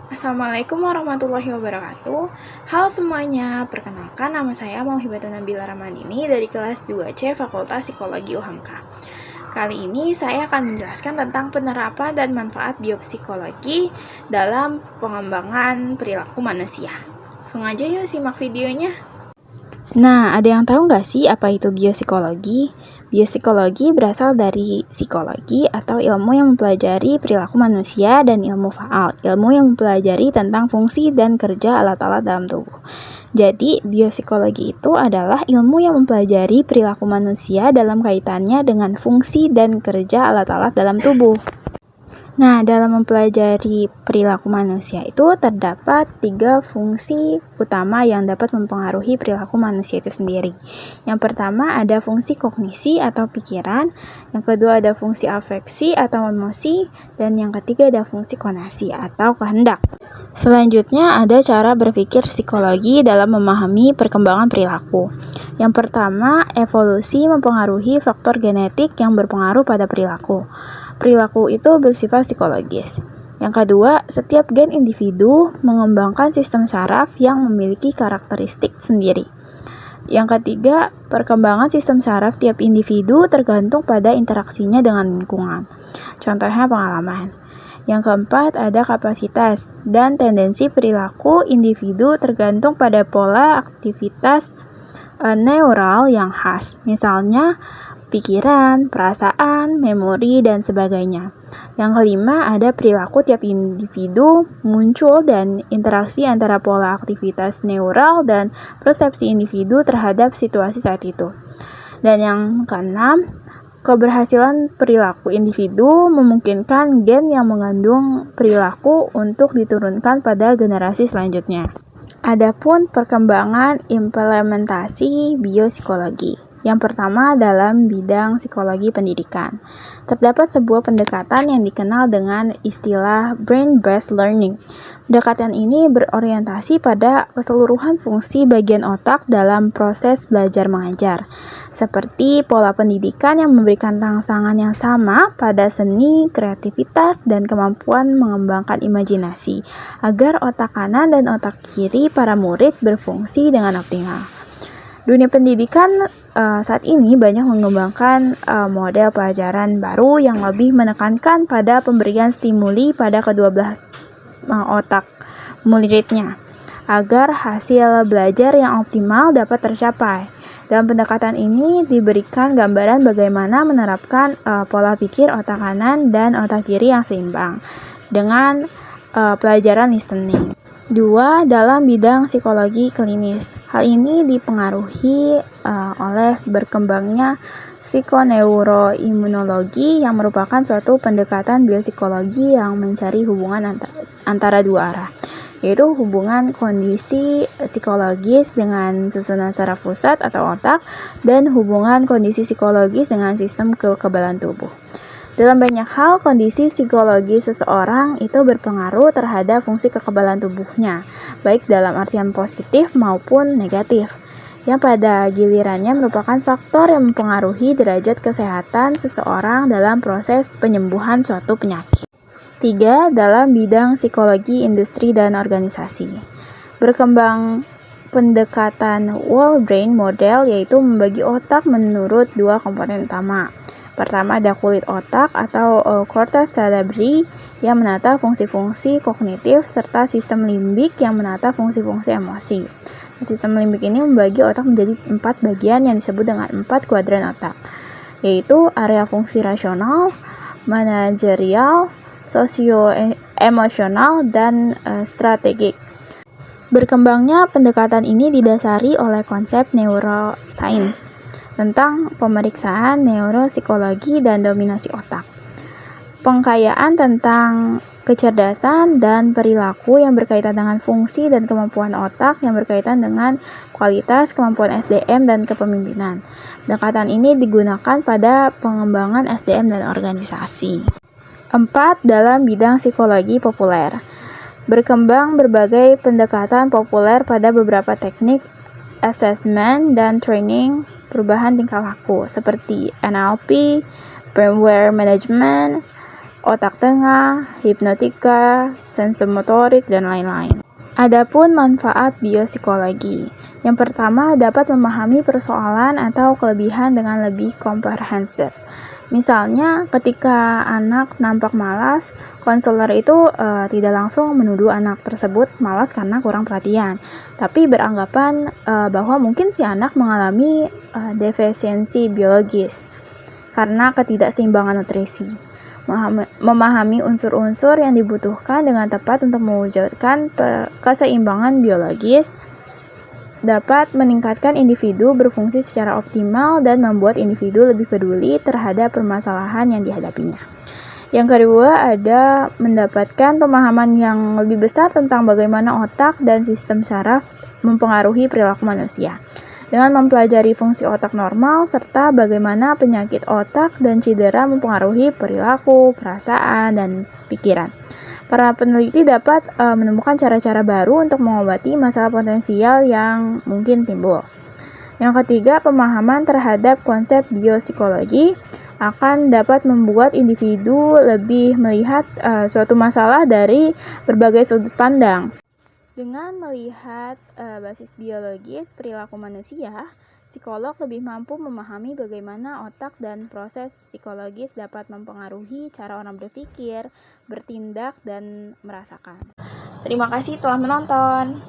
Assalamualaikum warahmatullahi wabarakatuh. Halo semuanya, perkenalkan nama saya Mauhibatun Nabila Ramadini dari kelas 2C Fakultas Psikologi UHAMKA. Kali ini saya akan menjelaskan tentang penerapan dan manfaat biopsikologi dalam pengembangan perilaku manusia. Langsung aja yuk simak videonya. Nah, ada yang tahu nggak sih apa itu biopsikologi? Biopsikologi berasal dari psikologi atau ilmu yang mempelajari perilaku manusia, dan ilmu faal, ilmu yang mempelajari tentang fungsi dan kerja alat-alat dalam tubuh. Jadi, biopsikologi itu adalah ilmu yang mempelajari perilaku manusia dalam kaitannya dengan fungsi dan kerja alat-alat dalam tubuh. Nah, dalam mempelajari perilaku manusia itu terdapat 3 fungsi utama yang dapat mempengaruhi perilaku manusia itu sendiri. Yang pertama ada fungsi kognisi atau pikiran, yang kedua ada fungsi afeksi atau emosi, dan yang ketiga ada fungsi konasi atau kehendak. Selanjutnya ada cara berpikir psikologi dalam memahami perkembangan perilaku. Yang pertama, evolusi mempengaruhi faktor genetik yang berpengaruh pada perilaku. Perilaku itu bersifat psikologis. Yang kedua, setiap gen individu mengembangkan sistem saraf yang memiliki karakteristik sendiri. Yang ketiga, perkembangan sistem saraf tiap individu tergantung pada interaksinya dengan lingkungan. Contohnya pengalaman. Yang keempat, ada kapasitas dan tendensi perilaku individu tergantung pada pola aktivitas neural yang khas. Misalnya, pikiran, perasaan, memori, dan sebagainya. Yang kelima, ada perilaku tiap individu muncul dan interaksi antara pola aktivitas neural dan persepsi individu terhadap situasi saat itu. Dan yang keenam, keberhasilan perilaku individu memungkinkan gen yang mengandung perilaku untuk diturunkan pada generasi selanjutnya. Adapun perkembangan implementasi biopsikologi. Yang pertama dalam bidang psikologi pendidikan. Terdapat sebuah pendekatan yang dikenal dengan istilah brain-based learning. Pendekatan ini berorientasi pada keseluruhan fungsi bagian otak dalam proses belajar mengajar, seperti pola pendidikan yang memberikan rangsangan yang sama pada seni, kreativitas, dan kemampuan mengembangkan imajinasi, agar otak kanan dan otak kiri para murid berfungsi dengan optimal. Dunia pendidikan saat ini banyak mengembangkan model pelajaran baru yang lebih menekankan pada pemberian stimuli pada kedua belah otak muridnya, agar hasil belajar yang optimal dapat tercapai. Dalam pendekatan ini diberikan gambaran bagaimana menerapkan pola pikir otak kanan dan otak kiri yang seimbang dengan pelajaran listening. 2. Dalam bidang psikologi klinis. Hal ini dipengaruhi oleh berkembangnya psikoneuroimunologi yang merupakan suatu pendekatan biopsikologi yang mencari hubungan antara dua arah, yaitu hubungan kondisi psikologis dengan susunan saraf pusat atau otak, dan hubungan kondisi psikologis dengan sistem kekebalan tubuh. Dalam banyak hal, kondisi psikologi seseorang itu berpengaruh terhadap fungsi kekebalan tubuhnya, baik dalam artian positif maupun negatif, yang pada gilirannya merupakan faktor yang mempengaruhi derajat kesehatan seseorang dalam proses penyembuhan suatu penyakit. 3. Dalam bidang psikologi industri dan organisasi. Berkembang pendekatan whole brain model, yaitu membagi otak menurut 2 komponen utama. Pertama ada kulit otak atau cortex cerebri yang menata fungsi-fungsi kognitif, serta sistem limbik yang menata fungsi-fungsi emosi. Sistem limbik ini membagi otak menjadi 4 bagian yang disebut dengan 4 kuadran otak, yaitu area fungsi rasional, manajerial, sosio-emosional, dan strategik. Berkembangnya pendekatan ini didasari oleh konsep neuroscience tentang pemeriksaan neuropsikologi dan dominasi otak. Pengkayaan tentang kecerdasan dan perilaku yang berkaitan dengan fungsi dan kemampuan otak yang berkaitan dengan kualitas, kemampuan SDM, dan kepemimpinan. Pendekatan ini digunakan pada pengembangan SDM dan organisasi. 4. Dalam bidang psikologi populer. Berkembang berbagai pendekatan populer pada beberapa teknik assessment dan training perubahan tingkah laku seperti NLP, brainware management, otak tengah, hipnotika, sensomotorik, dan lain-lain. Adapun manfaat biopsikologi. Yang pertama, dapat memahami persoalan atau kelebihan dengan lebih komprehensif. Misalnya, ketika anak nampak malas, konselor itu tidak langsung menuduh anak tersebut malas karena kurang perhatian, tapi beranggapan bahwa mungkin si anak mengalami defisiensi biologis karena ketidakseimbangan nutrisi. Memahami unsur-unsur yang dibutuhkan dengan tepat untuk mewujudkan keseimbangan biologis dapat meningkatkan individu berfungsi secara optimal dan membuat individu lebih peduli terhadap permasalahan yang dihadapinya. Yang kedua, ada mendapatkan pemahaman yang lebih besar tentang bagaimana otak dan sistem saraf mempengaruhi perilaku manusia. Dengan mempelajari fungsi otak normal serta bagaimana penyakit otak dan cedera mempengaruhi perilaku, perasaan, dan pikiran. Para peneliti dapat menemukan cara-cara baru untuk mengobati masalah potensial yang mungkin timbul. Yang ketiga, pemahaman terhadap konsep biopsikologi akan dapat membuat individu lebih melihat suatu masalah dari berbagai sudut pandang. Dengan melihat basis biologis perilaku manusia, psikolog lebih mampu memahami bagaimana otak dan proses psikologis dapat mempengaruhi cara orang berpikir, bertindak, dan merasakan. Terima kasih telah menonton.